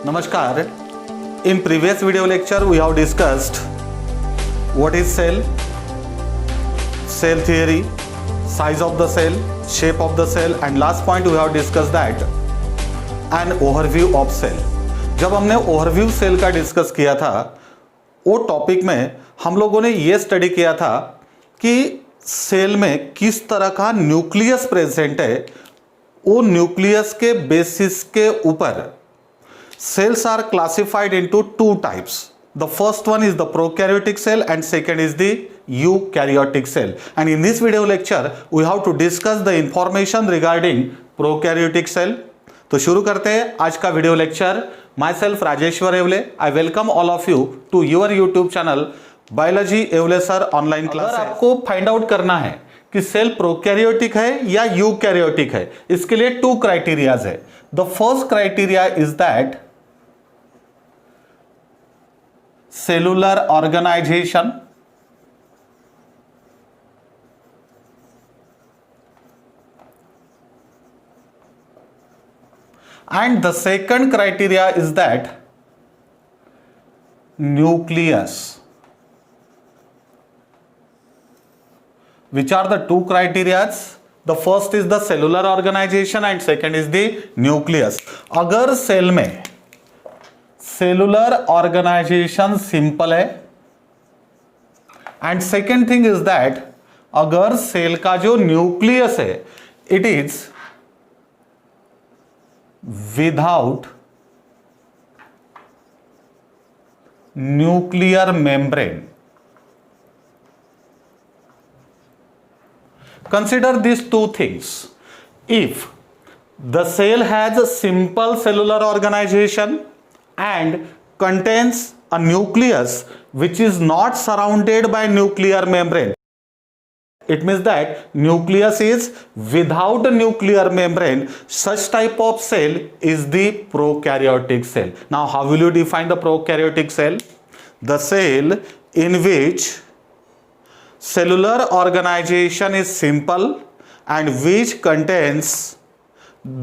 Namaskar. In previous video lecture we have discussed what is cell theory, size of the cell, shape of the cell and last point we have discussed that an overview of cell. जब हमने overview cell का discuss किया था वो topic में हम लोगों ने ये स्टडी किया था कि सेल में किस तरह का न्यूक्लियस प्रेजेंट है, वो न्यूक्लियस के बेसिस के ऊपर cells are classified into two types. The first one is the prokaryotic cell and second is the eukaryotic cell. And in this video lecture, we have to discuss the information regarding prokaryotic cell. तो शुरू करते हैं आज का video lecture. Myself Rajeshwar Evale. I welcome all of you to your YouTube channel biology Evale sir online class. अगर आपको find out करना है कि सेल प्रोकैरियोटिक है या यूकैरियोटिक है, इसके लिए टू क्राइटेरियाज है. The first criteria is that cellular organization and the second criteria is that nucleus. Which are the two criterias? The first is the cellular organization and second is the nucleus. अगर cell में cellular organisation simple है and second thing is that अगर cell का जो nucleus है it is without nuclear membrane. Consider this two things. If the cell has a simple cellular organisation and contains a nucleus which is not surrounded by nuclear membrane, it means that nucleus is without a nuclear membrane. Such type of cell is the prokaryotic cell. Now how will you define the prokaryotic cell? The cell in which cellular organization is simple and which contains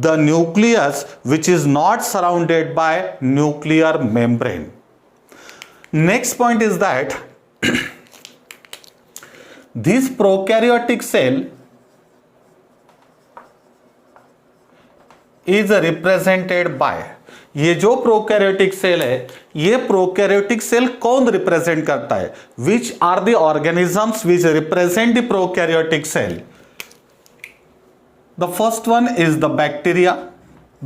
the nucleus which is not surrounded by nuclear membrane. Next point is that this prokaryotic cell is represented by, ये जो prokaryotic cell है ये prokaryotic cell कौन represent करता है? Which are the organisms which represent the prokaryotic cell? The first one is the bacteria.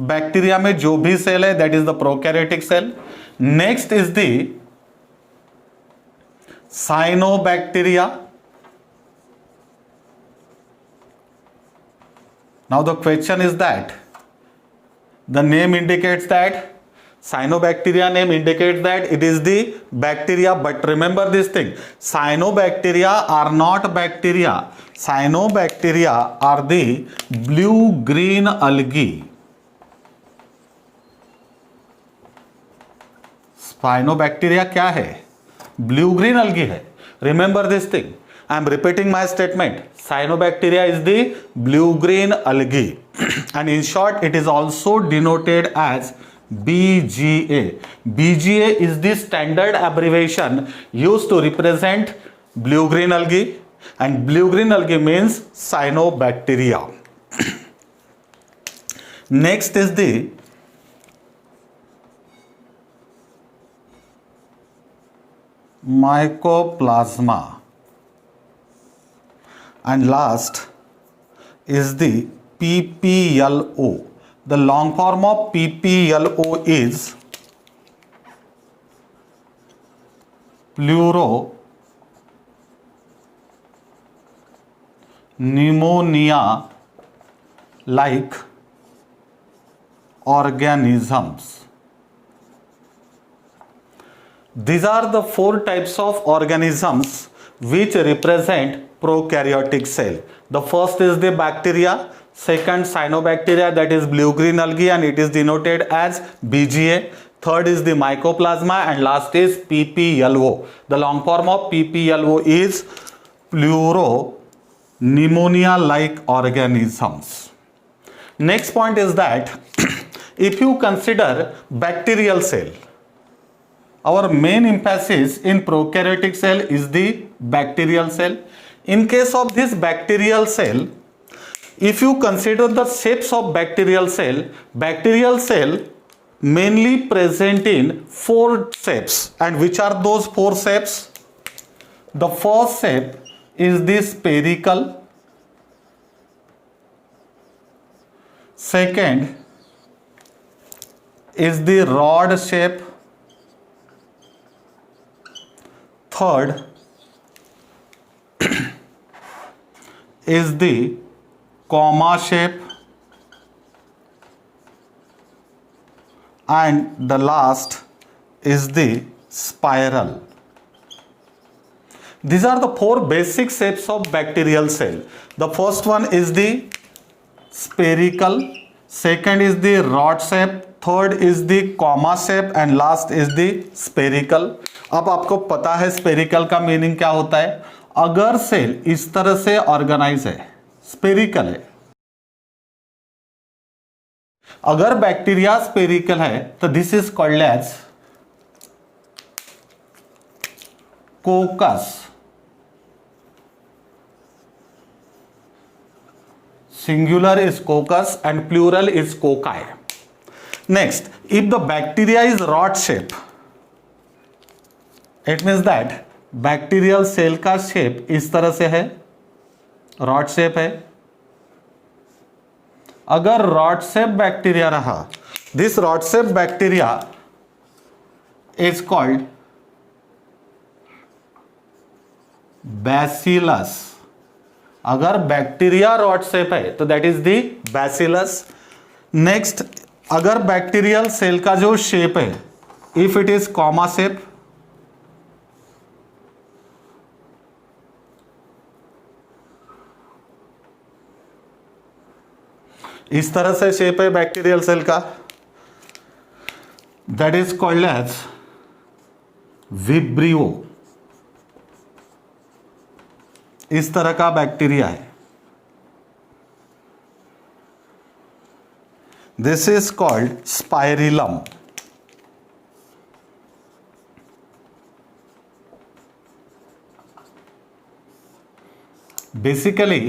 Bacteria में जो भी सेल है that is the prokaryotic cell. Next is the cyanobacteria. Now the question is that the name indicates that cyanobacteria name indicates that it is the bacteria, but remember this thing, cyanobacteria are not bacteria. Cyanobacteria are the blue green algae. Cyanobacteria क्या है? Blue green algae है. Remember this thing. I am repeating my statement. Cyanobacteria is the blue green algae and in short it is also denoted as BGA. BGA is the standard abbreviation used to represent blue green algae and blue green algae means cyanobacteria. Next is the mycoplasma and last is the PPLO. The long form of PPLO is pneumonia like organisms. These are the four types of organisms which represent prokaryotic cell. The first is the bacteria, second cyanobacteria that is blue green algae and it is denoted as BGA. Third is the mycoplasma and last is PPLO. The long form of PPLO is pneumonia like organisms. Next point is that if you consider bacterial cell, our main emphasis in prokaryotic cell is the bacterial cell. In case of this bacterial cell, if you consider the shapes of bacterial cell mainly present in 4 shapes. And which are those 4 shapes? The first shape is the spherical. Second is the rod shape. Third is the comma shape. And the last is the spiral. These are the 4 basic shapes of bacterial cell. The first one is the spherical, second is the rod shape, third is the comma shape and last is the spherical. अब आपको पता है spherical का meaning क्या होता है। अगर cell इस तरह से ऑर्गेनाइज है, स्पेरिकल है, अगर बैक्टीरिया स्पेरिकल है तो this is called as coccus, singular is coccus and plural is cocci. Next, if the bacteria is rod shape, it means that bacterial cell का shape इस तरह से है, rod shape है। अगर rod shape bacteria रहा, this rod shape bacteria is called bacillus। अगर bacteria rod shape है तो that is the bacillus. Next, अगर बैक्टीरियल सेल का जो शेप है, if it is comma shape, इस तरह से शेप है बैक्टीरियल सेल का, that is called as vibrio. इस तरह का बैक्टीरिया है, this is called spirillum. Basically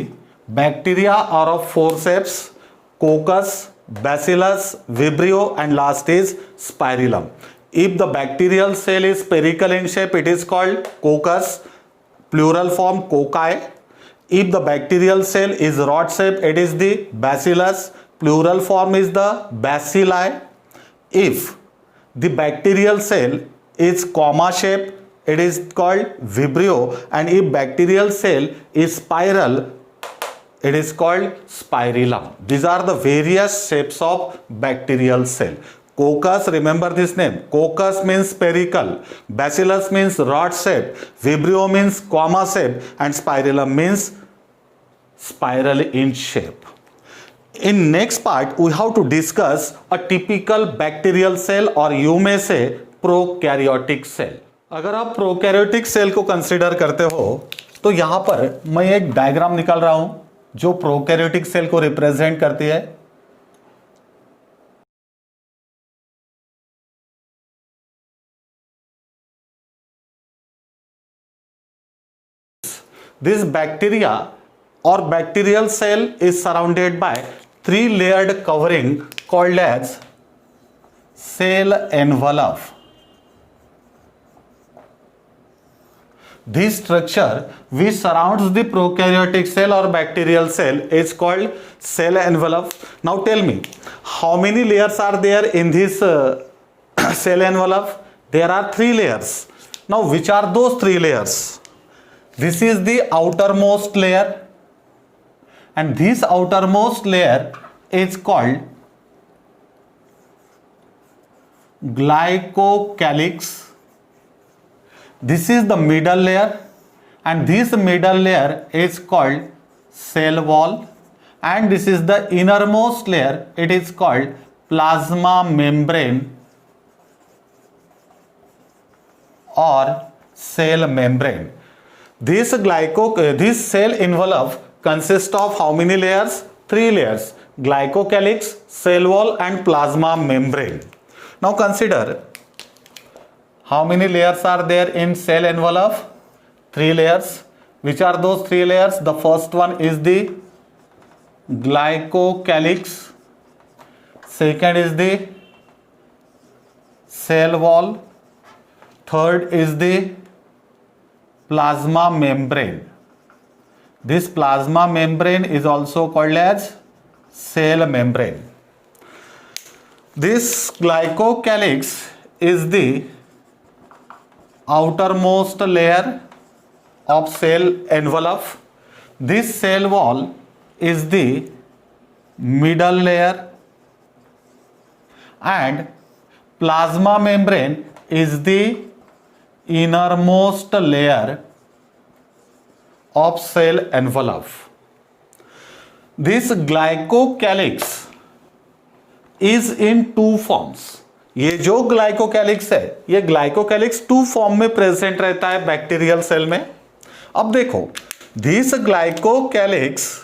bacteria are of 4 shapes, coccus, bacillus, vibrio and last is spirillum. If the bacterial cell is spherical in shape, it is called कोकस, plural form cocci. If the bacterial cell is rod shape, it is the bacillus, plural form is the bacilli. If the bacterial cell is comma shape, it is called vibrio, and if bacterial cell is spiral, it is called spirillum. These are the various shapes of bacterial cell. Coccus, remember this name. Coccus means spherical, bacillus means rod shape, vibrio means comma shape, and spirillum means spiral in shape. In next part, we have to discuss a typical bacterial cell, or you may say prokaryotic cell. अगर आप prokaryotic cell को consider करते हो तो यहां पर मैं एक डायग्राम निकाल रहा हूं जो prokaryotic cell को रिप्रेजेंट करती है। This bacteria or bacterial cell is surrounded by 3 layered covering called as cell envelope. This structure which surrounds the prokaryotic cell or bacterial cell is called cell envelope. Now tell me, how many layers are there in this cell envelope? There are 3 layers. Now which are those 3 layers? This is the outermost layer, and this outermost layer is called glycocalyx. This is the middle layer, and this middle layer is called cell wall, and this is the innermost layer, it is called plasma membrane or cell membrane. This cell envelope consists of how many layers? 3 layers. glycocalyx, cell wall and plasma membrane. Now consider how many layers are there in cell envelope? 3 layers. Which are those 3 layers? The first one is the glycocalyx, second is the cell wall, third is the plasma membrane. This plasma membrane is also called as cell membrane. This glycocalyx is the outermost layer of cell envelope. This cell wall is the middle layer and plasma membrane is the innermost layer of cell envelope. This glycocalyx is in 2 forms. ये जो glycocalyx है, ये glycocalyx 2 form में present रहता है bacterial cell में. अब देखो, this glycocalyx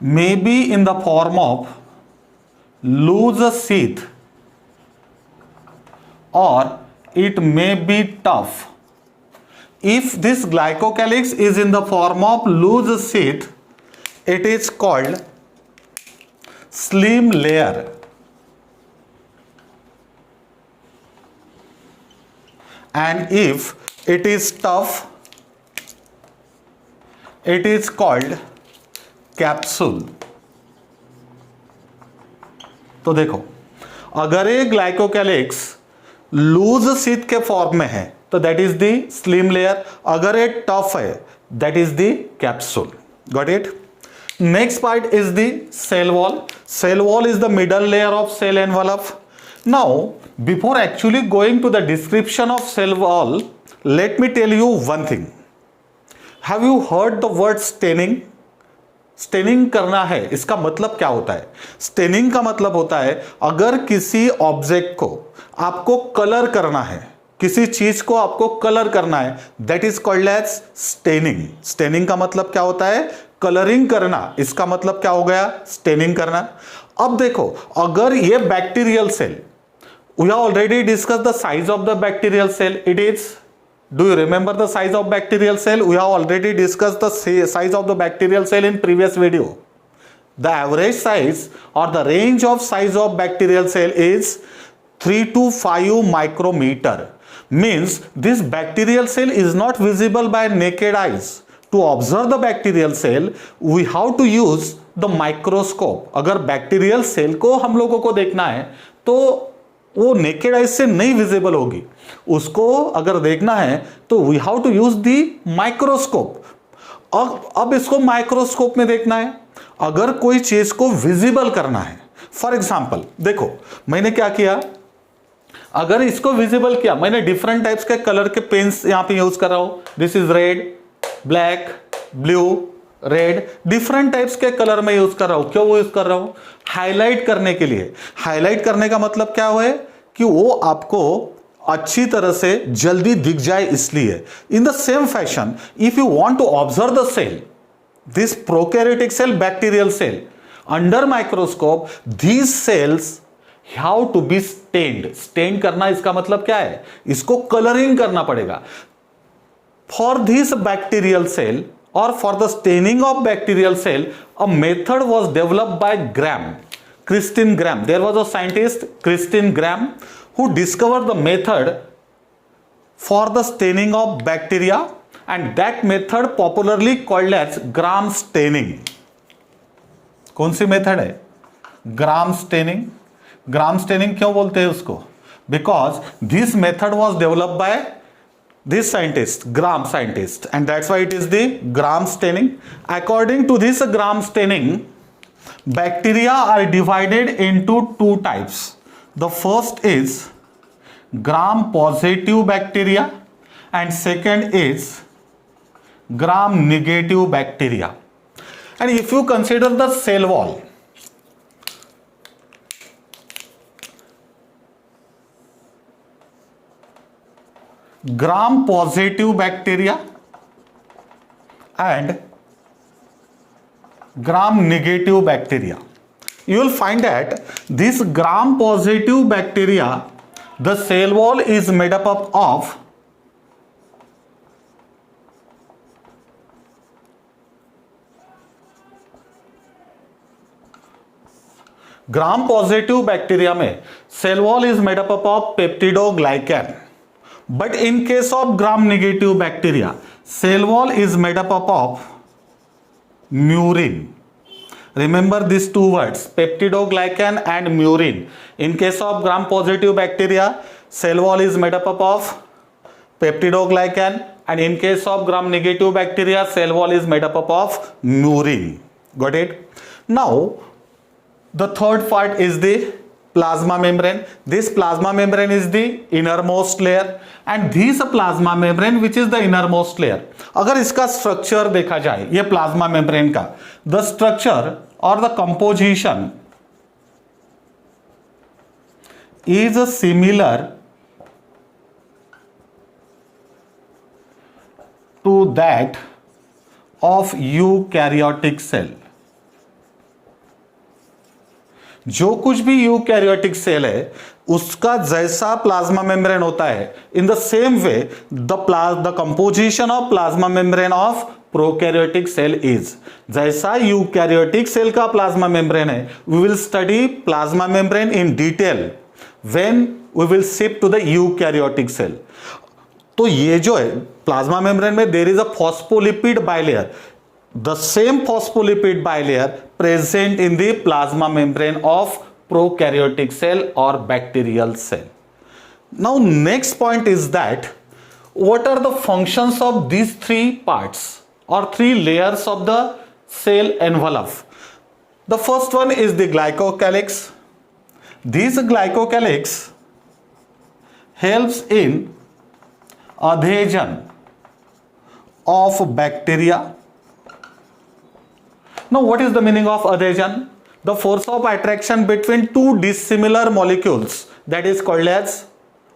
may be in the form of loose sheath or it may be tough. If this glycocalyx is in the form of loose sheath, it is called slim layer. And if it is tough, it is called capsule. तो देखो, अगर ये glycocalyx loose sheet के form में है तो that is the slime layer. अगर ये टफ है that is the capsule. Got it? Next part is the cell wall. Cell wall is the middle layer of cell envelope. Now before actually going to the description of cell wall, let me tell you one thing. Have you heard the word staining? Staining करना है, इसका मतलब क्या होता है? Staining का मतलब होता है अगर किसी ऑब्जेक्ट को आपको कलर करना है, किसी चीज को आपको कलर करना है, that is called as staining. Staining का मतलब क्या होता है? कलरिंग करना. इसका मतलब क्या हो गया? स्टेनिंग करना. अब देखो, अगर ये bacterial cell, we have already discuss the size of the bacterial cell. It is, do you remember the size of bacterial cell? We have already discussed the size of the bacterial cell in previous video. The average size or the range of size of bacterial cell is 3 to 5 micrometer. Means this bacterial cell is not visible by naked eyes. To observe the bacterial cell, we have to use the microscope. अगर bacterial cell को हम लोगों को देखना है तो वो naked eyes से नहीं विजिबल होगी. उसको अगर देखना है तो we have to use the microscope. अब इसको माइक्रोस्कोप में देखना है. अगर कोई चीज को विजिबल करना है, फॉर एग्जांपल देखो, मैंने क्या किया, अगर इसको विजिबल किया, मैंने डिफरेंट टाइप्स के कलर के पेन्स यहां पे यूज कर रहा हूं. This is red, black, blue, red, different types के कलर में यूज कर रहा हूं. क्यों वो यूज कर रहा हूं? हाईलाइट करने के लिए. हाईलाइट करने का मतलब क्या है कि वो आपको अच्छी तरह से जल्दी दिख जाए, इसलिए. In the same fashion, if you want to observe the cell, this prokaryotic cell, bacterial cell, under microscope, these cells have to be stained. Stain करना इसका मतलब क्या है? इसको कलरिंग करना पड़ेगा. For this bacterial cell or for the staining of bacterial cell, a method was developed by Christine Graham. There was a scientist, Christine Graham, who discovered the method for the staining of bacteria, and that method popularly called as Gram staining. कौन सी method है? Gram staining. Gram staining क्यों बोलते हैं उसको? Because this method was developed by this scientist, Gram scientist, and that's why it is the Gram staining. According to this Gram staining, bacteria are divided into 2 types. The first is Gram positive bacteria and second is Gram negative bacteria. And if you consider the cell wall, Gram positive bacteria and gram negative bacteria. You will find that this gram positive bacteria, the cell wall is made up of gram positive bacteria में cell wall is made up of peptidoglycan, but in case of gram negative bacteria cell wall is made up of murein. Remember these two words, peptidoglycan and murin. In case of gram positive bacteria, cell wall is made up of peptidoglycan, and in case of gram negative bacteria, cell wall is made up of murin. Got it? Now, the third part is the plasma membrane. This plasma membrane is the innermost layer, and this plasma membrane which is the innermost layer. अगर इसका structure देखा जाए, ये plasma membrane का the structure और the composition is similar to that of eukaryotic cell. जो कुछ भी यूकैरियोटिक सेल है उसका जैसा प्लाज्मा मेम्ब्रेन होता है, in the same way the composition of plasma membrane of prokaryotic cell is. जैसा यूकैरियोटिक सेल का प्लाज्मा मेम्ब्रेन है, we will study plasma membrane in detail when we will shift to the eukaryotic cell. तो ये जो है plasma membrane में there is a phospholipid bilayer, the same phospholipid bilayer present in the plasma membrane of prokaryotic cell or bacterial cell. Now next point is that what are the functions of these three parts or three layers of the cell envelope? The first one is the glycocalyx. This glycocalyx helps in adhesion of bacteria. Now, what is the meaning of adhesion? The force of attraction between two dissimilar molecules, that is called as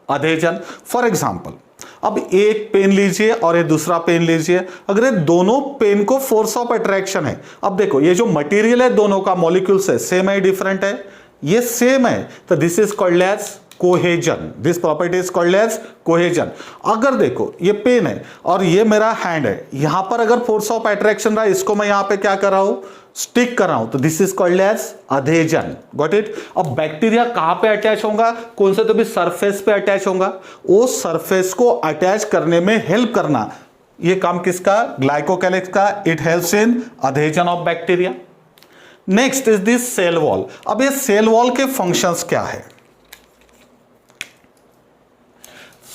adhesion. For example, अब एक pen लीजिए और ये दूसरा pen लीजिए, अगर ये दोनों पेन को फोर्स ऑफ अट्रैक्शन है, अब देखो ये जो मटेरियल है दोनों का मॉलिक्यूल्स है सेम है डिफरेंट है, ये सेम है, तो this is called as cohesion. This property is called as cohesion. अगर देखो ये पेन है और ये मेरा हैंड है, यहां पर अगर फोर्स ऑफ अट्रैक्शन रहा, इसको मैं यहां पे क्या कर रहा हूं, स्टिक कर रहा हूं, तो this is called as adhesion. Got it? अब बैक्टीरिया कहां पे अटैच होगा, कौन से तो भी सरफेस पे अटैच होगा, वो सरफेस को अटैच करने में हेल्प करना, ये काम किसका, ग्लाइकोकैलिक्स का. It helps in adhesion of bacteria. Next is this cell wall. अब ये सेल वॉल के फंक्शंस क्या है?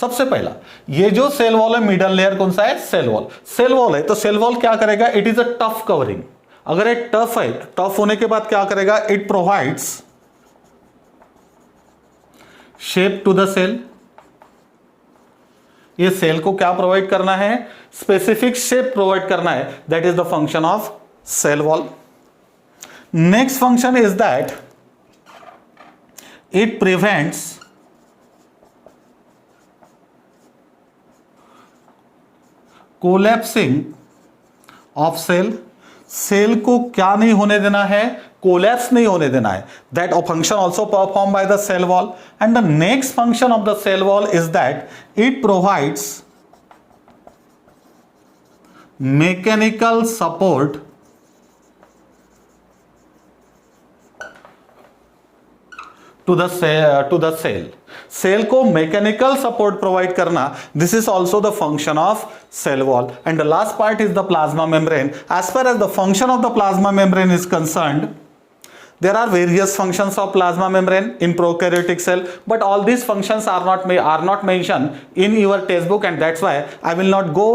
सबसे पहला ये जो सेल वॉल है, मिडल लेयर कौन सा है, सेल वॉल. सेल वॉल है तो सेल वॉल क्या करेगा, it is a tough covering. अगर ये टफ है, टफ होने के बाद क्या करेगा, it provides shape to the cell. ये सेल को क्या प्रोवाइड करना है, स्पेसिफिक शेप प्रोवाइड करना है, that is the function of cell wall. Next function is that it prevents collapsing of cell. Cell को क्या नहीं होने देना है, कोलैप्स नहीं होने देना है. That function also perform by the cell wall. And the next function of the cell wall is that it provides mechanical support to the cell. Cell को मैकेनिकल सपोर्ट प्रोवाइड करना, this is also the function of cell wall. And the last part is the plasma membrane. As far as the function of the plasma membrane is concerned, there are various functions of plasma membrane in prokaryotic cell, but all these functions are not mentioned in your textbook, and that's why I will not go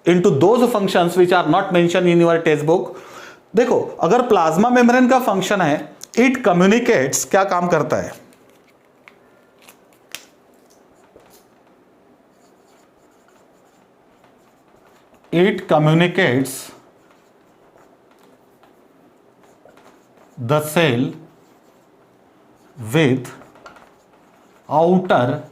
into those functions which are not mentioned in your textbook. देखो अगर plasma membrane का function है, it communicates, क्या काम करता है, it communicates the cell with outer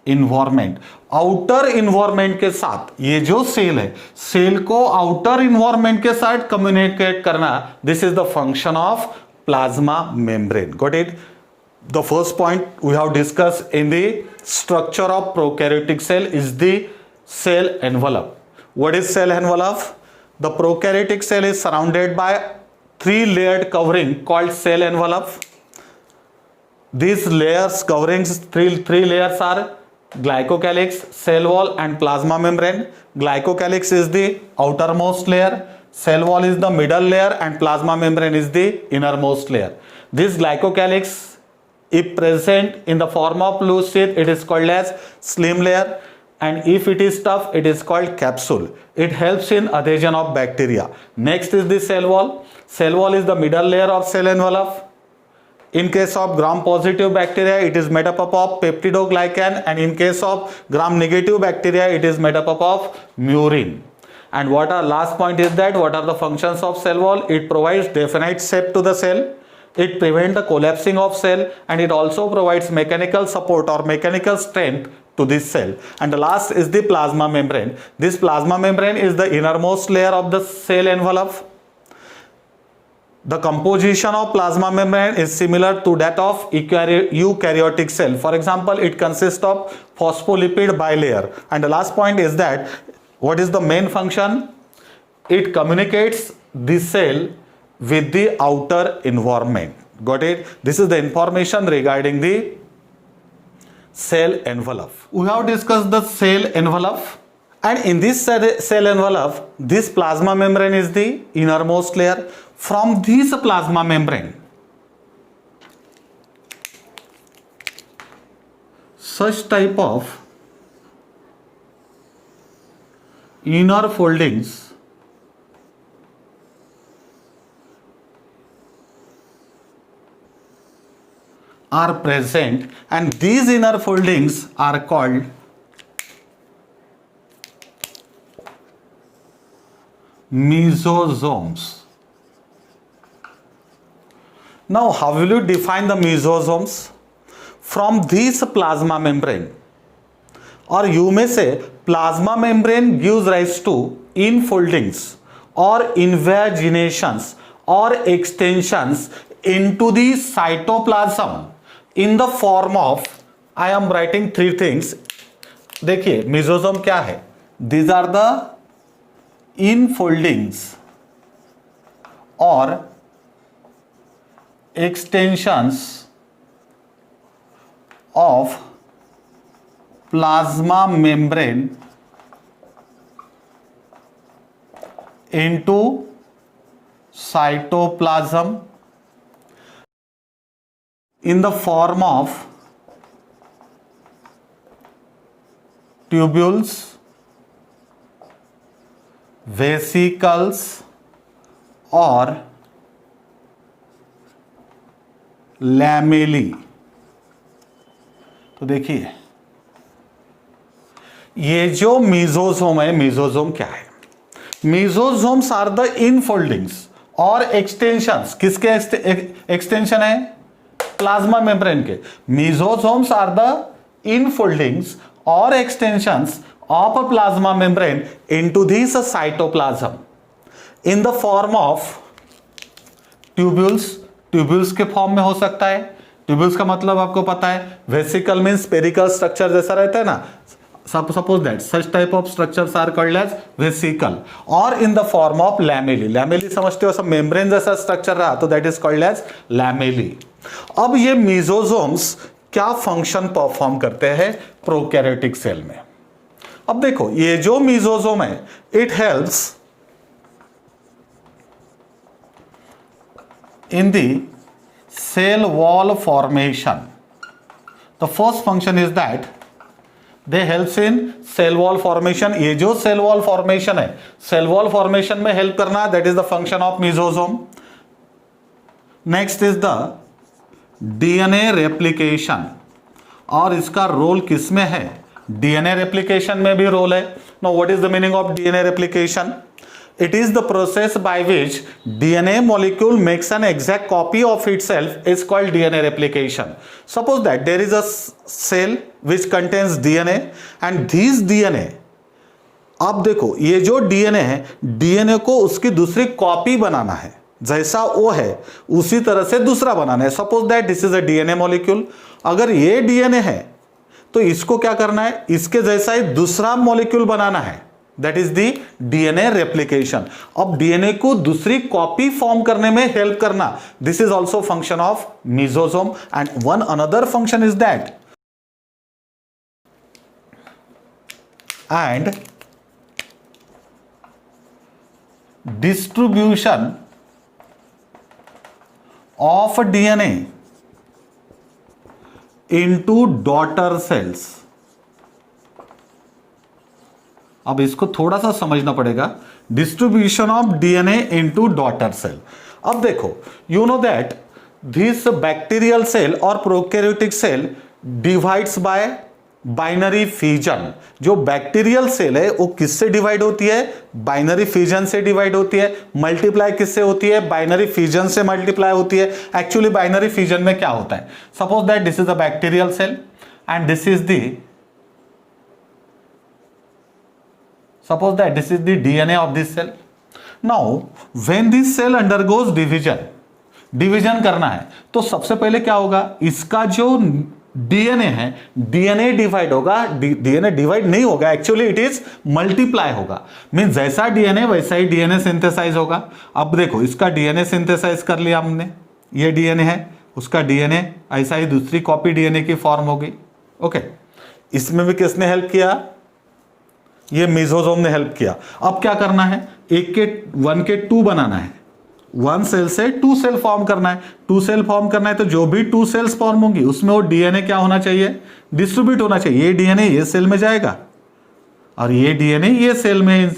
environment, outer environment के साथ, ये जो सेल है, सेल को आउटर इन्वायरमेंट के साथ कम्युनिकेट करना, this is the function of plasma membrane. Got it? The first point we have discuss in the structure of prokaryotic cell is the cell envelope. What is cell envelope? The prokaryotic cell is surrounded by 3-layered covering called cell envelope. These layers coverings, three layers are glycocalyx, cell wall and plasma membrane. Glycocalyx is the outermost layer, cell wall is the middle layer and plasma membrane is the innermost layer. This glycocalyx, if present in the form of loose sheath, it is called as slim layer. And if it is tough, it is called capsule. It helps in adhesion of bacteria. Next is the cell wall. Cell wall is the middle layer of cell envelope. In case of gram-positive bacteria, it is made up of peptidoglycan, and in case of gram-negative bacteria, it is made up of murine. And last point is that what are the functions of cell wall? It provides definite shape to the cell. It prevents the collapsing of cell, and it also provides mechanical support or mechanical strength to this cell. And the last is the plasma membrane. This plasma membrane is the innermost layer of the cell envelope. The composition of plasma membrane is similar to that of eukaryotic cell. For example, it consists of phospholipid bilayer. And the last point is that what is the main function? It communicates the cell with the outer environment. Got it? This is the information regarding the cell envelope. We have discussed the cell envelope, and in this cell envelope, this plasma membrane is the innermost layer. From this plasma membrane, such type of inner foldings are present, and these inner foldings are called mesosomes. Now, how will you define the mesosomes? From this plasma membrane, or you may say plasma membrane gives rise to infoldings or invaginations or extensions into the cytoplasm in the form of, I am writing 3 things. देखिए mesosome क्या है? These are the infoldings or extensions of plasma membrane into cytoplasm in the form of tubules, vesicles or lamellae. तो देखिए ये जो mesosome है, mesosome क्या है? मेसोसोम्स आर द इनफोल्डिंग्स और एक्सटेंशंस. किसके एक्सटेंशन है? प्लाज्मा मेम्ब्रेन के. मेसोसोम्स आर द इनफोल्डिंग्स और extensions of a plasma membrane into this cytoplasm in the form of tubules. Tubules के फॉर्म में हो सकता है. ट्यूब्यूल्स का मतलब आपको पता है, वेसिकल मींस स्पेरिकल स्ट्रक्चर जैसा रहता है ना. Suppose that such type of structures are called as vesicle, or in the form of lamellae. lamellae समझते हो, सब मेम्ब्रेन जैसा स्ट्रक्चर रहा तो that is called as lamellae. अब ये मेसोसोम्स क्या फंक्शन परफॉर्म करते हैं प्रोकैरियोटिक सेल में? अब देखो ये जो मेसोसोम है, it helps in the cell wall formation. The first function is that they helps in cell wall formation. ये जो cell wall formation है, cell wall formation में help करना, that is the function of mesosome. Next is the DNA replication, और इसका role किस में है? DNA replication में भी रोल है. Now what is the meaning of DNA replication? It is the process by which DNA molecule makes an exact copy of itself is called DNA replication. Suppose that there is a cell which contains DNA and this DNA, अब देखो ये जो DNA है, DNA को उसकी दूसरी copy बनाना है, जैसा वो है उसी तरह से दूसरा बनाना है. Suppose that this is a DNA molecule. अगर ये डीएनए है तो इसको क्या करना है, इसके जैसा ही दूसरा मॉलिक्यूल बनाना है. That is the DNA replication. अब डीएनए को दूसरी कॉपी फॉर्म करने में हेल्प करना, this is also function of mesosome. And one another function is that and distribution of DNA into daughter cells. अब इसको थोड़ा सा समझना पड़ेगा. Distribution of DNA into daughter cell. अब देखो, you know that this bacterial cell और prokaryotic cell divides by binary fission. जो बैक्टीरियल सेल है वो किससे डिवाइड होती है, बाइनरी फिजन से डिवाइड होती है. मल्टीप्लाई किससे होती है, बाइनरी फिजन से मल्टीप्लाई होती है. एक्चुअली बाइनरी फिजन में क्या होता है, suppose that this is a bacterial cell and this is the DNA of this cell. Now when this cell undergoes division करना है तो सबसे पहले क्या होगा, इसका जो डीएनए है, डीएनए डिवाइड होगा. डीएनए डिवाइड नहीं होगा, एक्चुअली इट इज मल्टीप्लाई होगा. मीन जैसा डीएनए वैसा ही डीएनए सिंथेसाइज होगा. अब देखो, इसका डीएनए सिंथेसाइज कर लिया हमने, ये डीएनए है, उसका डीएनए ऐसा ही दूसरी कॉपी डीएनए की फॉर्म होगी. ओके, इसमें भी किसने हेल्प किया, ये मेसोसोम ने हेल्प किया. अब क्या करना है, एक के 1 के 2 बनाना है. 1 सेल से 2 सेल फॉर्म करना है. 2 सेल फॉर्म करना है तो जो भी 2 सेल्स फॉर्म होंगी उसमें वो डीएनए क्या होना चाहिए, डिस्ट्रीब्यूट होना चाहिए. ये डीएनए ये सेल में जाएगा और ये डीएनए ये सेल में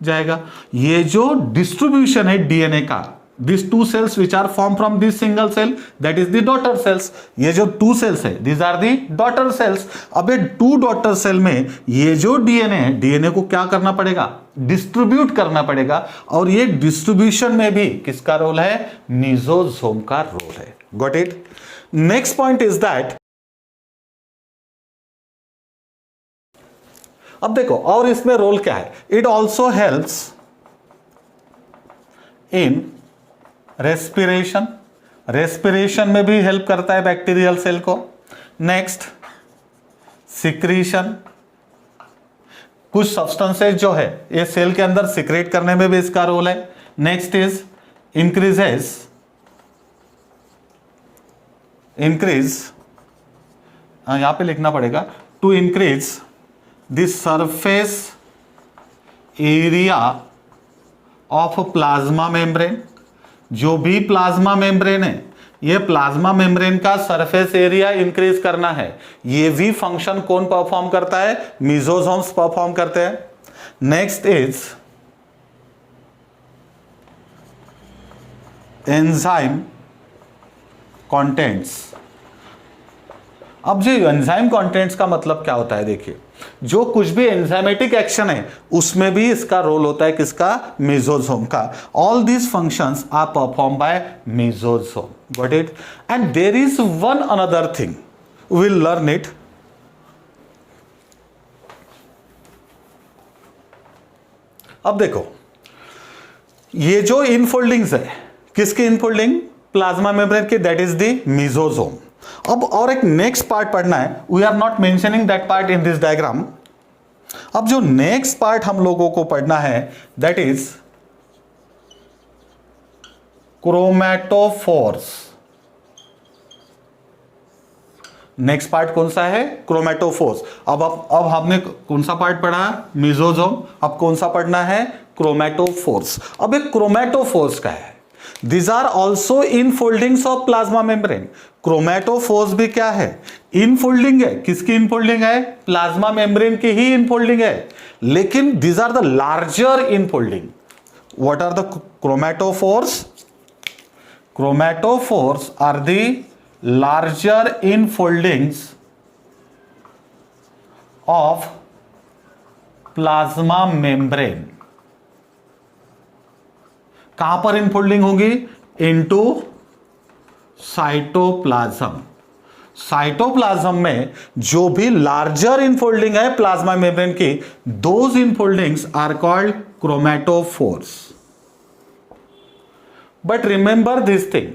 जाएगा. ये जो डिस्ट्रीब्यूशन है डीएनए का, these 2 cells which are formed from this single cell, that is the daughter cells. ये जो 2 cells है, these are the daughter cells. अब ये 2 daughter cell में ये जो डीएनए है, डीएनए को क्या करना पड़ेगा, डिस्ट्रीब्यूट करना पड़ेगा. और ये डिस्ट्रीब्यूशन में भी किसका रोल है, मेसोसोम का रोल है. Got it. Next point is that, अब देखो और इसमें रोल क्या है, it also helps in respiration में भी हेल्प करता है बैक्टीरियल सेल को. नेक्स्ट, सिक्रीशन, कुछ सब्सटेंसेस जो है ये सेल के अंदर सिक्रेट करने में भी इसका रोल है. नेक्स्ट इज इंक्रीज, यहां पे लिखना पड़ेगा, to increase the surface area of plasma membrane. जो भी प्लाज्मा मेम्ब्रेन है, ये प्लाज्मा मेम्ब्रेन का सरफेस एरिया इंक्रीज करना है. ये भी फंक्शन कौन परफॉर्म करता है, मेसोसोम्स परफॉर्म करते हैं. Next is enzyme contents. अब जो एंजाइम कंटेंट्स का मतलब क्या होता है, देखिए जो कुछ भी एंजाइमेटिक एक्शन है उसमें भी इसका रोल होता है, किसका, मेसोसोम का. All these functions are perform by mesosome. Got it. And there is one another thing, will learn it. अब देखो, ये जो इनफोल्डिंग्स है, किसकी इनफोल्डिंग, प्लाज्मा मेम्ब्रेन की, दैट इज द मेसोसोम. अब और एक नेक्स्ट पार्ट पढ़ना है, we are not mentioning that part in this diagram. अब जो नेक्स्ट पार्ट हम लोगों को पढ़ना है that is chromatophores. Next part कौन सा है, क्रोमैटोफोर्स. अब हमने कौन सा पार्ट पढ़ा, मेसोसोम. अब कौन सा पढ़ना है, क्रोमैटोफोर्स. अब एक क्रोमैटोफोर्स का है, these are also infoldings of plasma membrane. Chromatophores भी क्या है, इनफोल्डिंग है. किसकी इनफोल्डिंग है, प्लाज्मा मेम्ब्रेन की ही इनफोल्डिंग है. लेकिन these are the larger infolding. What are the chromatophores? Chromatophores are the larger infoldings of plasma membrane. कहां पर इनफोल्डिंग होगी? Into cytoplasm. साइटोप्लाज्म में जो भी लार्जर इनफोल्डिंग है प्लाज्मा मेम्ब्रेन की, those infoldings are called chromatophores. But remember this thing,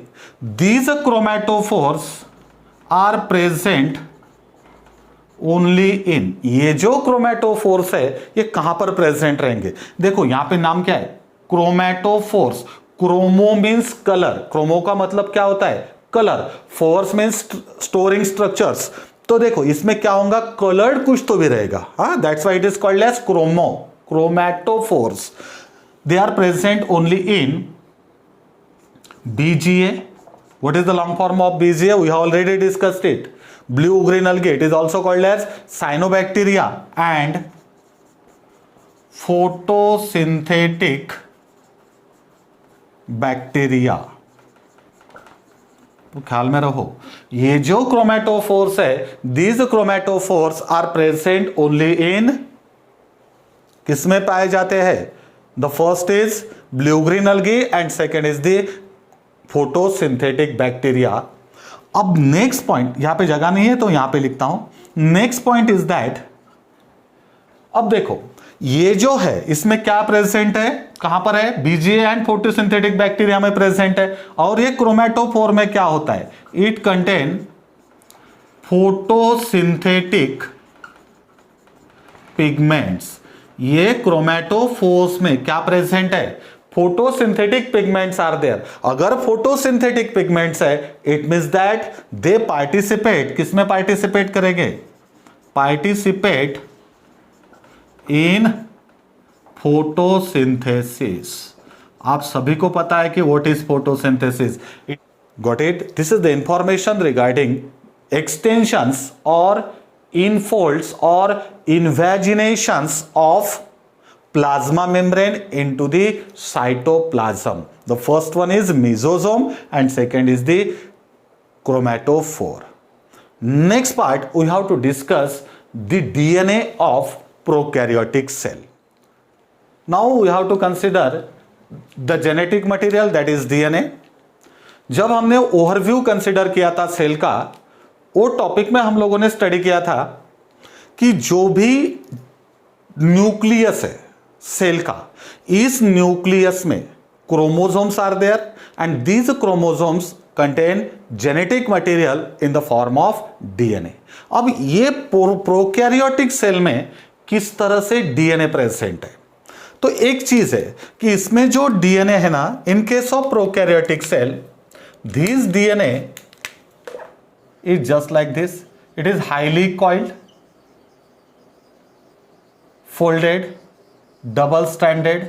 these chromatophores are present only in, ये जो क्रोमैटोफोर्स है ये कहां पर प्रेजेंट रहेंगे? देखो यहां पे नाम क्या है? Chromatophores. Chromo means colour, chromo का मतलब क्या होता है? Colour. Phores means storing structures. तो देखो इसमें क्या होगा? कलर्ड कुछ तो भी रहेगा. हाँ, that's why it is called as chromo. Chromatophores, they are present only in BGA. What is the long form of BGA? We have already discussed it. Blue-green algae. It is also called as cyanobacteria and photosynthetic bacteria. तो ख्याल में रहो, ये जो chromatophores है, these chromatophores are present only in, किसमें पाए जाते हैं? The first is blue-green algae and second is the photosynthetic bacteria. अब नेक्स्ट पॉइंट, यहां पे जगह नहीं है तो यहां पे लिखता हूं. नेक्स्ट पॉइंट इज दैट, अब देखो ये जो है इसमें क्या प्रेजेंट है? कहां पर है? बीजीए एंड फोटोसिंथेटिक बैक्टीरिया में प्रेजेंट है. और ये क्रोमैटोफोर में क्या होता है? It contain photosynthetic pigments. ये क्रोमैटोफोर्स में क्या प्रेजेंट है? Photosynthetic pigments are there. अगर फोटोसिंथेटिक पिगमेंट्स है, it means that they participate, किसमें पार्टिसिपेट करेंगे? Participate in photosynthesis. आप सभी को पता है कि what is photosynthesis. Got it? This is the information regarding extensions और इनफोल्ड्स और invaginations of plasma membrane into the cytoplasm. The first one is mesosome and second is the chromatophore. Next part we have to discuss the DNA of prokaryotic cell. Now we have to consider the genetic material, that is DNA. जब हमने overview consider किया था cell का, वो topic में हम लोगों ने स्टडी किया था कि जो भी न्यूक्लियस है सेल का, इस न्यूक्लियस में chromosomes are there and these chromosomes contain genetic material in the form of DNA. अब ये प्रोकैरियोटिक सेल में किस तरह से डीएनए प्रेजेंट है? तो एक चीज है कि इसमें जो डीएनए है ना, in case of prokaryotic cell, this DNA is just like this. It is highly coiled, folded, double stranded,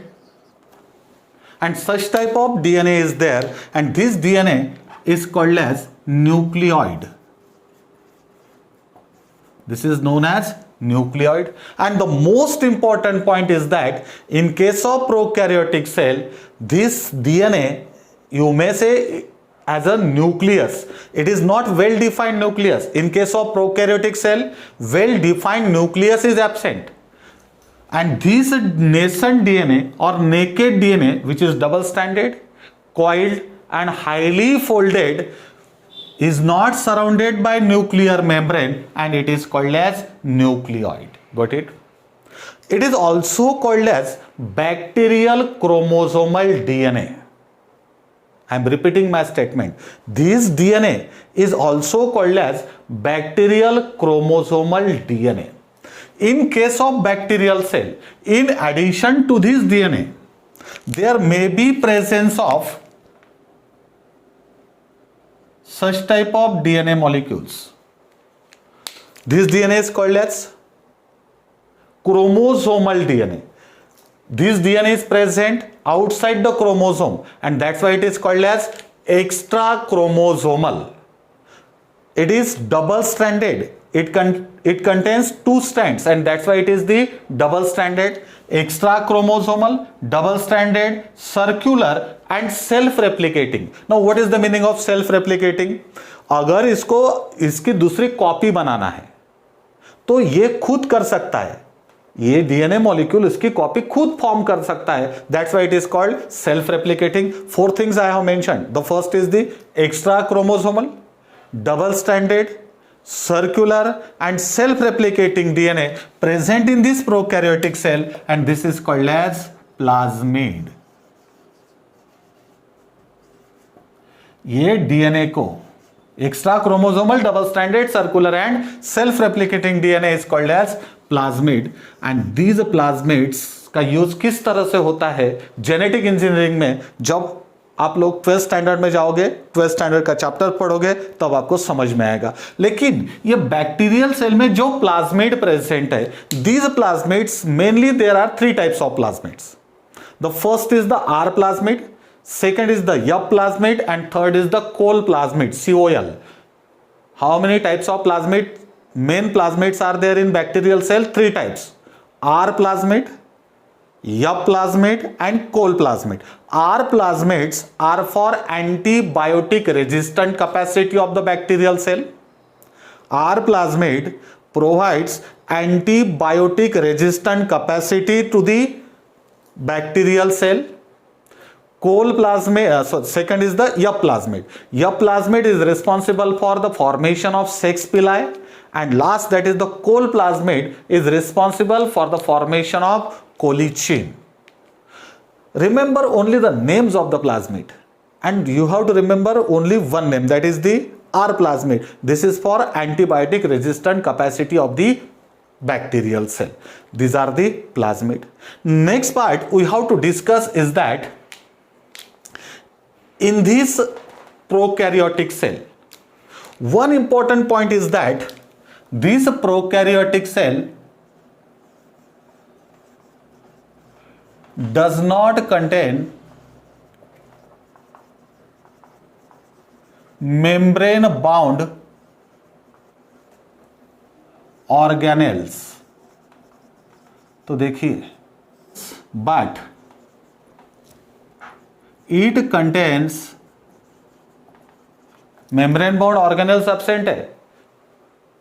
and such type of DNA is there, and this DNA is called as nucleoid. This is known as nucleoid. And the most important point is that in case of prokaryotic cell, this DNA, you may say as a nucleus, it is not well defined nucleus. In case of prokaryotic cell, well defined nucleus is absent. And this nascent DNA or naked DNA, which is double stranded, coiled and highly folded, is not surrounded by nuclear membrane and it is called as nucleoid. Got it? It is also called as bacterial chromosomal DNA. I am repeating my statement. This DNA is also called as bacterial chromosomal DNA. In case of bacterial cell, in addition to this DNA, there may be presence of such type of DNA molecules. This DNA is called as chromosomal DNA. This DNA is present outside the chromosome and that's why it is called as extra chromosomal. It is double stranded. It contains two strands and that's why it is the double stranded. Extra chromosomal, double stranded, circular and self replicating. Now what is the meaning of self replicating? अगर इसकी दूसरी copy बनाना है तो ये खुद कर सकता है. ये डीएनए मॉलिक्यूल इसकी कॉपी खुद फॉर्म कर सकता है, that's why it is called self replicating. 4 things I have mentioned. The first is the extra chromosomal, double stranded, circular and self-replicating DNA present in this prokaryotic cell, and this is called as plasmid. ये DNA को extra chromosomal, double stranded, circular and self replicating DNA is called as plasmid. And these plasmids का use किस तरह से होता है genetic engineering में, जब आप लोग 12th स्टैंडर्ड में जाओगे, 12th स्टैंडर्ड का चैप्टर पढ़ोगे, तब आपको समझ में आएगा. लेकिन ये बैक्टीरियल सेल में जो प्लाज्मिड प्रेजेंट है, these plasmids mainly there are 3 types of plasmids. The first is the R plasmid, second is the Yup plasmid, and third is the Col plasmid, COL. How many types of plasmid? Main plasmids are there in bacterial cell, 3 types: R plasmid, Yup plasmid, and Col plasmid. R plasmids are for antibiotic resistant capacity of the bacterial cell. R plasmid provides antibiotic resistant capacity to the bacterial cell. Col plasmid, second is the Yup plasmid. Yup plasmid is responsible for the formation of sex pili, and last, that is the Col plasmid, is responsible for the formation of colichin. Remember only the names of the plasmid, and you have to remember only one name, that is the R plasmid. This is for antibiotic resistant capacity of the bacterial cell. These are the plasmid. Next part we have to discuss is that in this prokaryotic cell, one important point is that this prokaryotic cell does not contain membrane bound organelles. तो देखिए, but it contains membrane bound organelles absent है.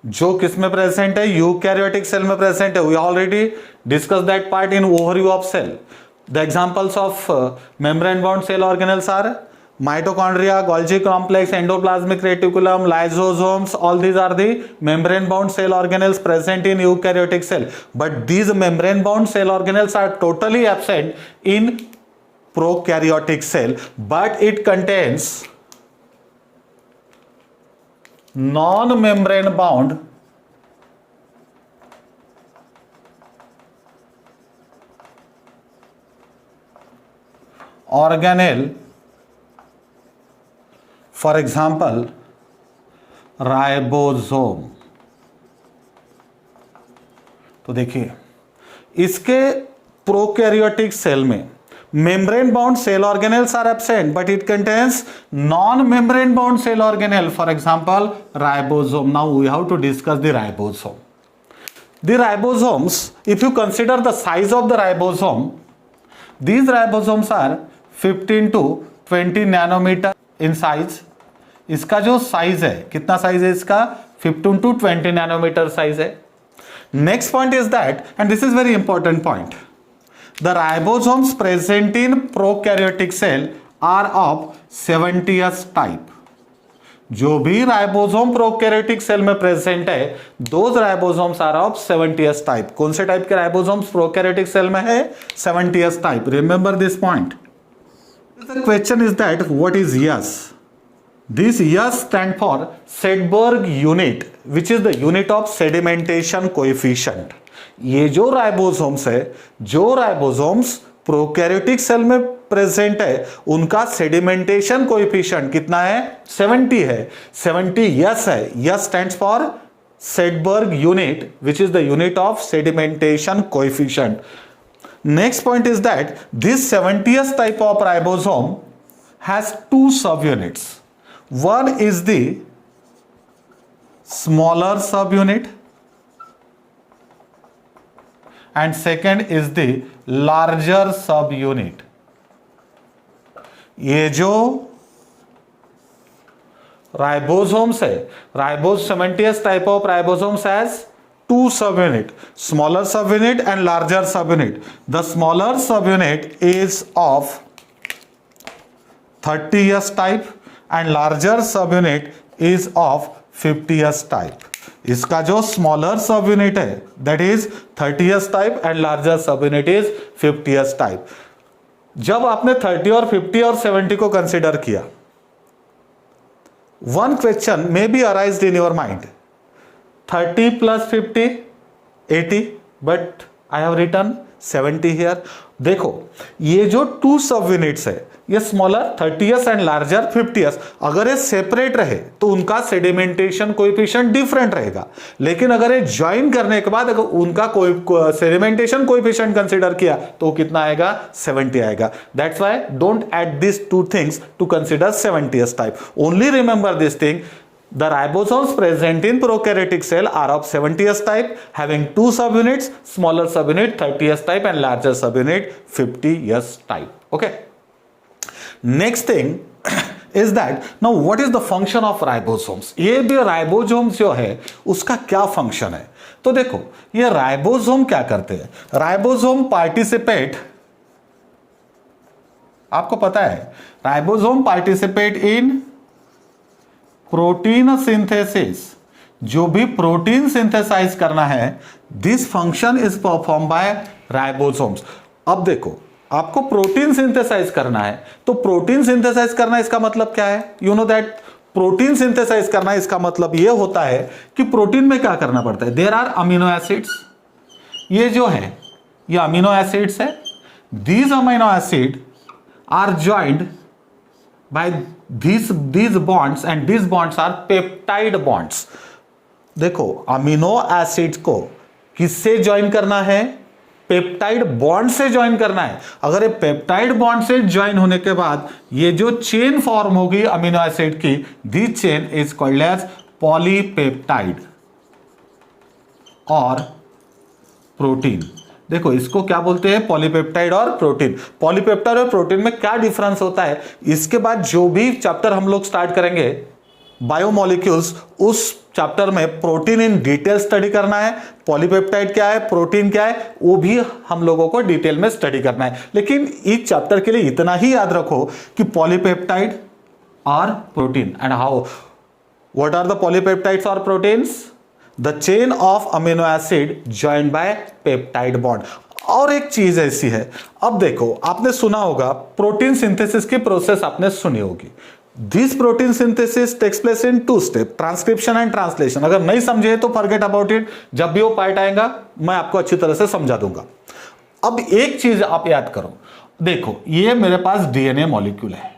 जो किस में present है? Eukaryotic cell में present है. We already discuss that part in overview of cell. The examples of membrane bound cell organelles are mitochondria, Golgi complex, endoplasmic reticulum, lysosomes. All these are the membrane bound cell organelles present in eukaryotic cell. But these membrane bound cell organelles are totally absent in prokaryotic cell, but it contains non-membrane bound organelle, for example ribosome. तो देखिए, इसके prokaryotic cell में membrane bound cell organelles are absent, but it contains non-membrane bound cell organelle, for example ribosome. Now we have to discuss the ribosome. The ribosomes, if you consider the size of the ribosome, these ribosomes are 15 to 20 nanometer in size. इसका जो size है, कितना size है इसका? 15 to 20 nanometer size है. Next point is that, and this is very important point, the ribosomes present in prokaryotic cell are of 70s type. जो भी ribosome prokaryotic cell में प्रेजेंट है, those ribosomes are of 70s type. कौन से type के ribosomes prokaryotic cell में है? 70s type. Remember this point. The question is that what is YAS? This YAS stand for Sedberg unit, which is the unit of sedimentation coefficient. ये जो ribosomes है, जो ribosomes prokaryotic cell में present है, उनका sedimentation coefficient कितना है? 70 है. 70 यस है. S stands for Svedberg unit, which is the unit of sedimentation coefficient. Next point is that this 70th type of ribosome has 2 subunits. One is the smaller subunit and second is the larger subunit. ये जो ribosomes है, ribose 70th type of ribosomes has two subunit, smaller subunit and larger subunit. The smaller subunit is of 30s type and larger subunit is of 50s type. इसका जो smaller सब unit है that is 30s type and larger सब unit is 50s type. जब आपने 30 और 50 और 70 को कंसिडर किया, one question may be arised in your mind, 30 plus 50 80, but I have written 70 here. देखो ये जो टू सब यूनिट्स है, ये smaller 30s and larger 50s, अगर ये सेपरेट रहे तो उनका सेडिमेंटेशन कोएफिशिएंट डिफरेंट रहेगा. लेकिन अगर ये ज्वाइन करने के बाद अगर उनका कोई सेडिमेंटेशन कोएफिशिएंट कंसीडर किया तो कितना आएगा? 70 आएगा. That's why don't add this two things to consider 70s type. Only remember this thing, the ribosomes present in prokaryotic cell are of 70s type, having two subunits, smaller subunit 30s type and larger subunit 50s type. Okay. Next thing is that now what is the function of ribosomes? ये भी ribosomes जो है उसका क्या function है? तो देखो ये राइबोसोम क्या करते हैं. राइबोसोम पार्टिसिपेट, आपको पता है ribosome participate in protein synthesis. जो भी प्रोटीन सिंथेसाइज करना है, this function is perform by ribosomes. अब देखो आपको प्रोटीन सिंथेसाइज करना है, तो प्रोटीन सिंथेसाइज करना इसका मतलब क्या है? You know that protein synthesize करना इसका मतलब यह होता है कि प्रोटीन में क्या करना पड़ता है. There are amino acids. ये जो है ये अमीनो एसिड्स है. These amino acid are joined by these bonds and these bonds are peptide bonds. देखो अमीनो एसिड को किससे ज्वाइन करना है? पेप्टाइड बॉन्ड से ज्वाइन करना है. अगर ये पेप्टाइड बॉन्ड से ज्वाइन होने के बाद ये जो चेन फॉर्म होगी अमीनो एसिड की, this chain is called as polypeptide और प्रोटीन. देखो इसको क्या बोलते हैं? पॉलीपेप्टाइड और प्रोटीन. पॉलीपेप्टाइड और प्रोटीन में क्या डिफरेंस होता है, इसके बाद जो भी चैप्टर हम लोग स्टार्ट करेंगे बायोमोलिक्यूल्स, उस चैप्टर में प्रोटीन इन डिटेल स्टडी करना है. पॉलीपेप्टाइड क्या है, प्रोटीन क्या है, वो भी हम लोगों को डिटेल में स्टडी करना है. लेकिन इस चैप्टर के लिए इतना ही याद रखो कि पॉलीपेप्टाइड और protein and how, what are the polypeptides और proteins? The chain of amino acid joined by peptide bond. और एक चीज ऐसी है, अब देखो आपने सुना होगा प्रोटीन सिंथेसिस की प्रोसेस आपने सुनी होगी. This protein synthesis takes place in 2 step, transcription and translation. अगर नहीं समझे तो फॉरगेट अबाउट इट, जब भी वो पार्ट आएगा मैं आपको अच्छी तरह से समझा दूंगा. अब एक चीज आप याद करो, देखो ये मेरे पास डीएनए मॉलिक्यूल है.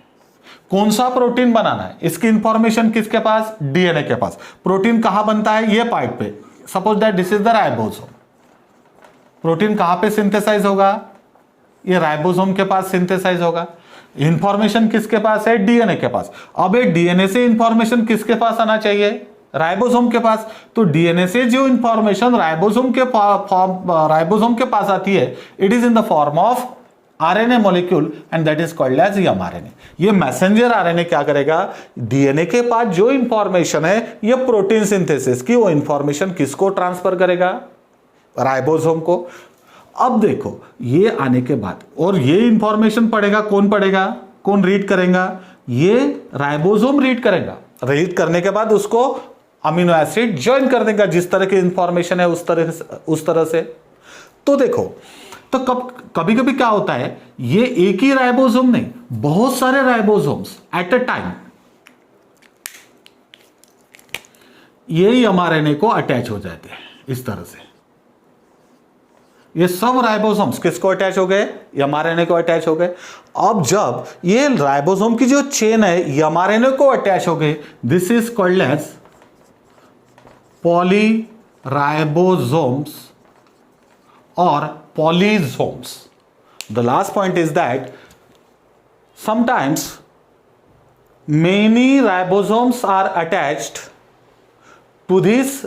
कौन सा प्रोटीन बनाना है, इसकी इंफॉर्मेशन किसके पास? डीएनए के पास. प्रोटीन कहां बनता है? ये पार्ट पे. Suppose that this is the ribosome. Protein कहां पे सिंथेसाइज होगा? ये राइबोसोम के पास सिंथेसाइज होगा. इंफॉर्मेशन किसके पास है? डीएनए के पास. अब ये डीएनए से इंफॉर्मेशन किसके पास आना चाहिए? राइबोसोम के पास. तो डीएनए से जो इंफॉर्मेशन राइबोसोम के पास आती है, it is in the form of RNA molecule and that is called as mRNA. ये मैसेंजर आरएनए क्या करेगा? डीएनए के पास जो इंफॉर्मेशन है ये प्रोटीन सिंथेसिस की, वो इंफॉर्मेशन किसको ट्रांसफर करेगा? राइबोसोम को. अब देखो ये आने के बाद और ये इंफॉर्मेशन पढ़ेगा कौन? पढ़ेगा कौन? रीड करेगा? ये राइबोसोम रीड करेगा. रीड करने के बाद उसको अमीनो एसिड ज्वाइन कर देगा. जिस तरह की इंफॉर्मेशन है उस तरह से. तो देखो तो कभी कभी क्या होता है, ये एक ही राइबोसोम नहीं, बहुत सारे राइबोसोम्स एट अ टाइम ये एमआरएनए को अटैच हो जाते हैं. इस तरह से ये सब राइबोसोम्स किसको अटैच हो गए? एमआरएनए को अटैच हो गए. अब जब ये राइबोसोम की जो चेन है एमआरएनए को अटैच हो गए, this is called as polyribosomes or polysomes. The last point is that sometimes many ribosomes are attached to this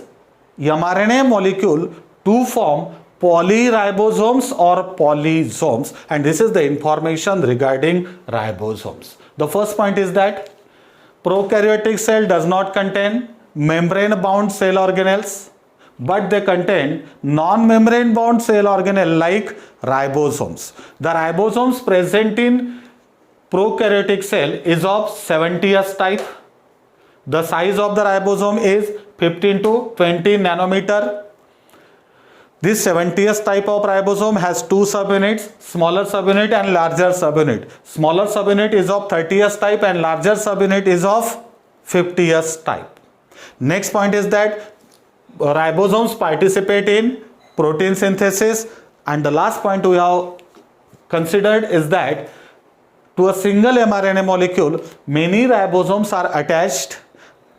mRNA molecule to form polyribosomes or polysomes, and this is the information regarding ribosomes. The first point is that prokaryotic cell does not contain membrane bound cell organelles. but they contain non-membrane bound cell organelle like ribosomes. The ribosomes present in prokaryotic cell is of 70S type. The size of the ribosome is 15 to 20 nanometer. This 70S type of ribosome has two subunits, smaller subunit and larger subunit. Smaller subunit is of 30S type and larger subunit is of 50S type. Next point is that ribosomes participate in protein synthesis, and the last point we have considered is that to a single mRNA molecule, many ribosomes are attached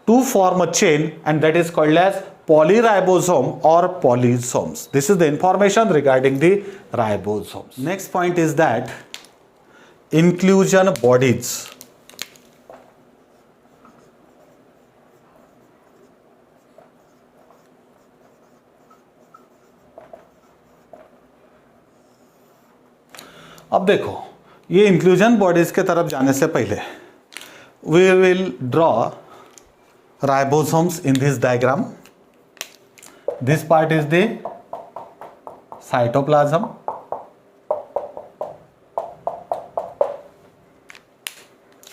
to form a chain, and that is called as polyribosome or polysomes. This is the information regarding the ribosomes. Next point is that inclusion bodies. अब देखो, ये inclusion bodies के तरफ जाने से पहले we will draw ribosomes in this diagram. This part is the cytoplasm,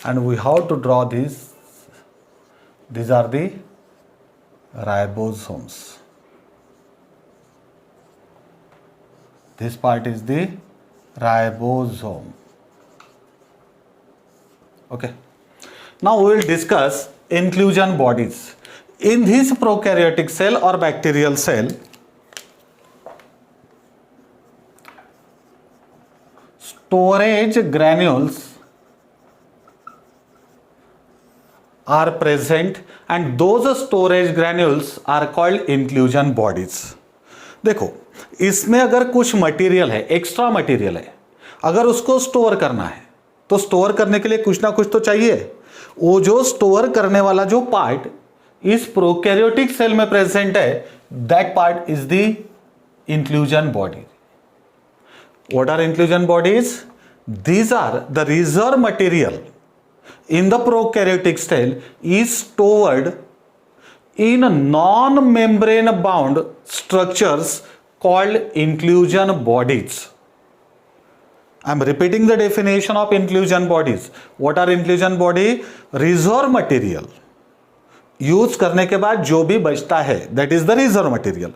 and we have to draw these. These are the ribosomes. This part is the ribosome. Okay. Now we will discuss inclusion bodies. In this prokaryotic cell or bacterial cell, storage granules are present, and those storage granules are called inclusion bodies. देखो, इसमें अगर कुछ material है, extra material है, अगर उसको store करना है तो स्टोर करने के लिए कुछ ना कुछ तो चाहिए. वो जो स्टोर करने वाला जो पार्ट इस प्रोकैरियोटिक सेल में प्रेजेंट है, that part is the inclusion body. What are inclusion bodies? These are the reserve material in the prokaryotic cell is stored in non-membrane bound structures called inclusion bodies. I am repeating the definition of inclusion bodies. What are inclusion body? Reserve material. Use करने के बाद जो भी बचता है, that is the reserve material.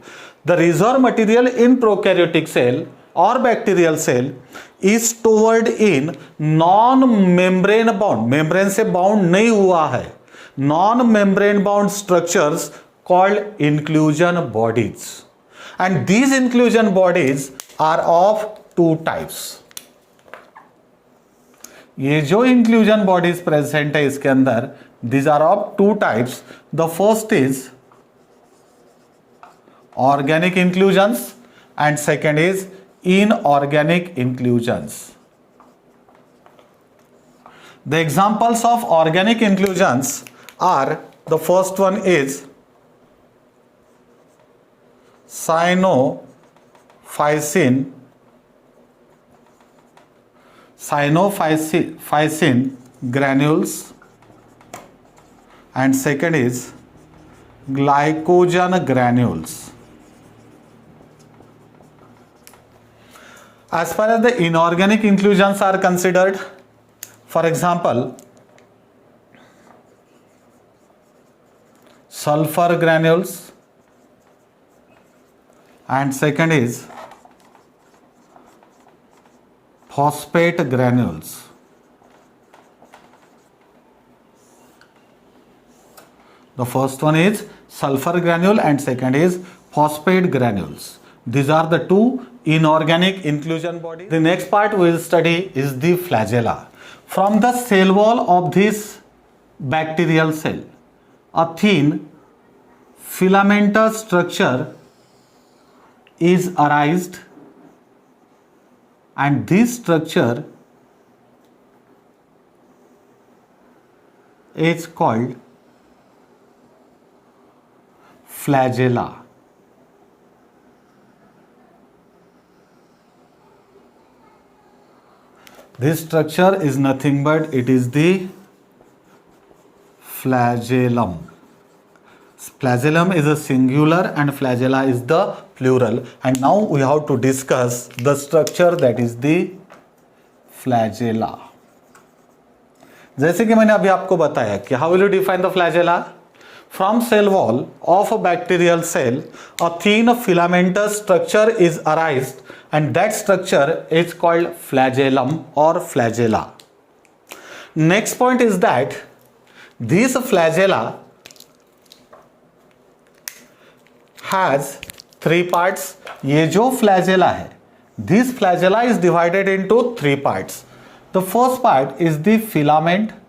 The reserve material in prokaryotic cell or bacterial cell is stored in non-membrane bound, membrane से bound नहीं हुआ है, non-membrane bound structures called inclusion bodies. And these inclusion bodies are of two types. ये जो inclusion bodies present है इसके अंदर, these are of two types. The first is organic inclusions and second is inorganic inclusions. The examples of organic inclusions are, the first one is cyanophycin granules, and second is glycogen granules. As far as the inorganic inclusions are considered, for example, sulfur granules, and second is phosphate granules. The first one is sulfur granule and second is phosphate granules. These are the two inorganic inclusion bodies. The next part we will study is the flagella. From the cell wall of this bacterial cell, a thin filamentous structure is arised, and this structure is called flagella. This structure is nothing but it is the flagellum. Flagellum is a singular and flagella is the plural. And now we have to discuss the structure that is the flagella. जैसे कि मैंने अभी आपको बताया कि how will you define the flagella? From cell wall of a bacterial cell, a thin filamentous structure is arised and that structure is called flagellum or flagella. Next point is that this flagella has three parts. ये जो flagella है, this flagella is divided into three parts. The first part is the filament.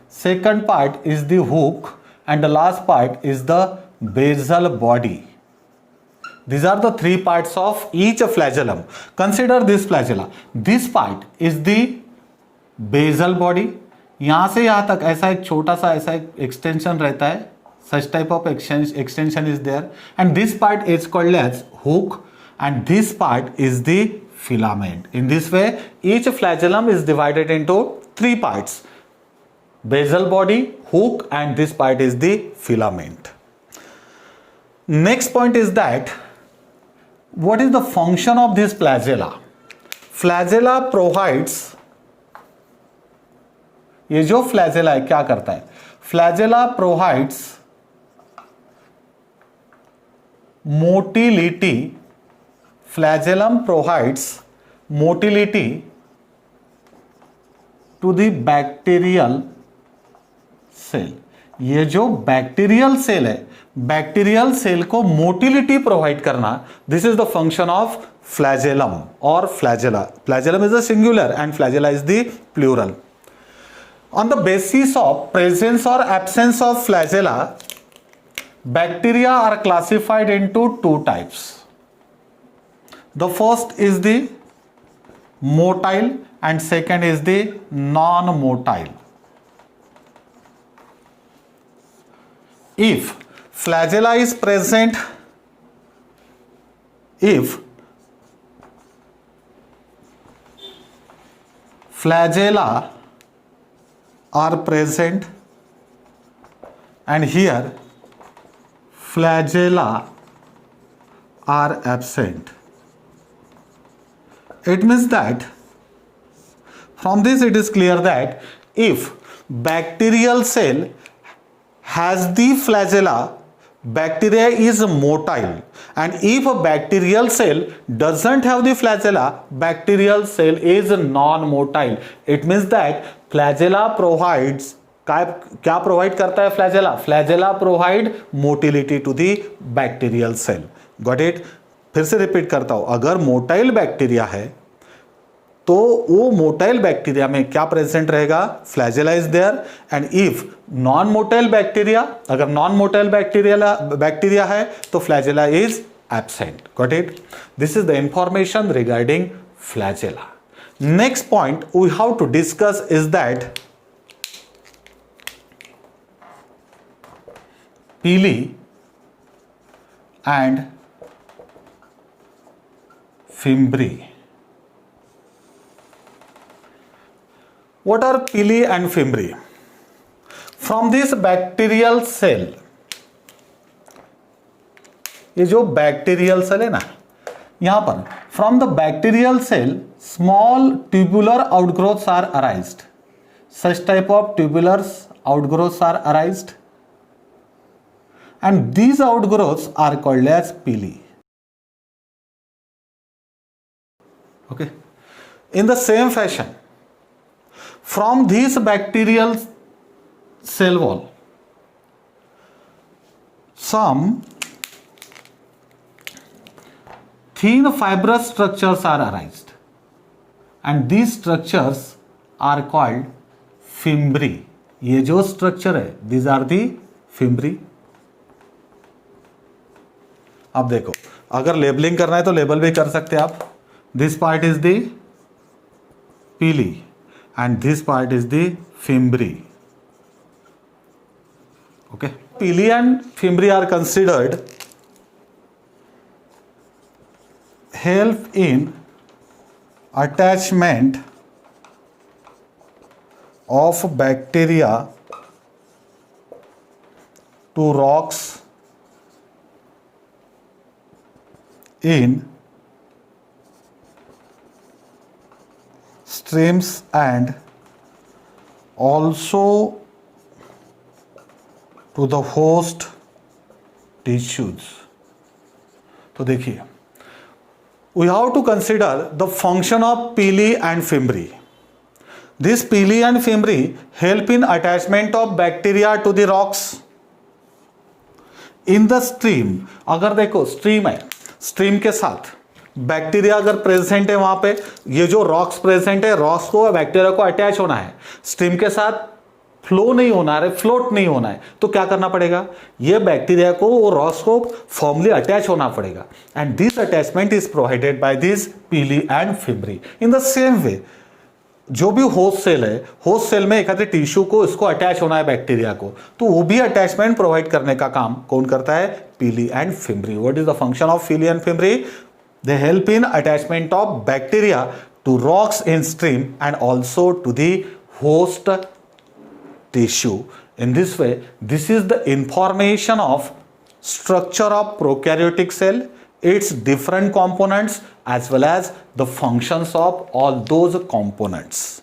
Second part is the hook and the last part is the basal body. These are the three parts of each flagellum. Consider this flagella. This part is the basal body. यहाँ से यहाँ तक ऐसा एक छोटा सा ऐसा एक extension रहता है. Such type of extension is there. And this part is called as hook and this part is the filament. In this way, each flagellum is divided into three parts. Basal body, hook and this part is the filament. Next point is that what is the function of this flagella? Flagella provides, ये जो flagella है क्या करता है? Flagella provides motility. Flagellum provides motility to the bacterial cell. ये जो bacterial cell है, bacterial cell को मोटिलिटी प्रोवाइड करना, this is the function of flagellum और flagella. Flagellum is the singular and flagella is the plural. On the basis of presence और absence of flagella, bacteria are classified into two types. The first is the motile and second is the non motile. If flagella is present, if flagella are present and here flagella are absent, it means that from this it is clear that if bacterial cell has the flagella, bacteria is motile, and if a bacterial cell doesn't have the flagella, bacterial cell is non-motile. It means that flagella provides, क्या provide करता है flagella? Flagella provide motility to the bacterial cell. Got it? फिर से repeat करता हूं, अगर motile bacteria है तो वो मोटाइल बैक्टीरिया में क्या प्रेजेंट रहेगा? Flagella is there. And if non motile bacteria, अगर नॉन मोटाइल बैक्टीरिया है तो flagella is absent. Got it? This is the information regarding flagella. Next point we have to discuss is that pili and fimbriae. What are pili and fimbri? From this bacterial cell, ये जो bacterial cell है ना, यहां पर from the bacterial cell small tubular outgrowths are arised. Such type of tubular outgrowths are arised and these outgrowths are called as pili. Okay. In the same fashion, from this bacterial cell wall, some thin fibrous structures are arised and these structures are called fimbri. ये जो structure है, these are the fimbri. अब देखो, अगर labelling करना है तो label भी कर सकते हैं आप. दिस पार्ट इज द पीली and this part is the fimbri. Okay, pili and fimbri are considered help in attachment of bacteria to rocks in streams and also to the host tissues. तो देखिए, we have to consider the function of pili and fimbri. This pili and fimbri help in attachment of bacteria to the rocks. In the stream, अगर देखो stream है, stream के साथ bacteria अगर present है, वहां पे ये जो रॉक्स प्रेजेंट है, रॉक्स को बैक्टीरिया को अटैच होना है, स्ट्रीम के साथ फ्लो नहीं होना है, फ्लोट नहीं होना है, तो क्या करना पड़ेगा, ये बैक्टीरिया को और रॉक्स को फॉर्मली अटैच होना पड़ेगा. And this attachment is provided by this pili and fimbriae. In the same way जो भी होस्ट सेल है, होस्ट सेल में एक आधे टिश्यू को इसको अटैच होना है बैक्टीरिया को, तो वो भी अटैचमेंट प्रोवाइड करने का काम कौन करता है, pili and fimbriae. What is the function of pili and fimbriae? They help in attachment of bacteria to rocks in stream and also to the host tissue. In this way, this is the information of structure of prokaryotic cell, its different components as well as the functions of all those components.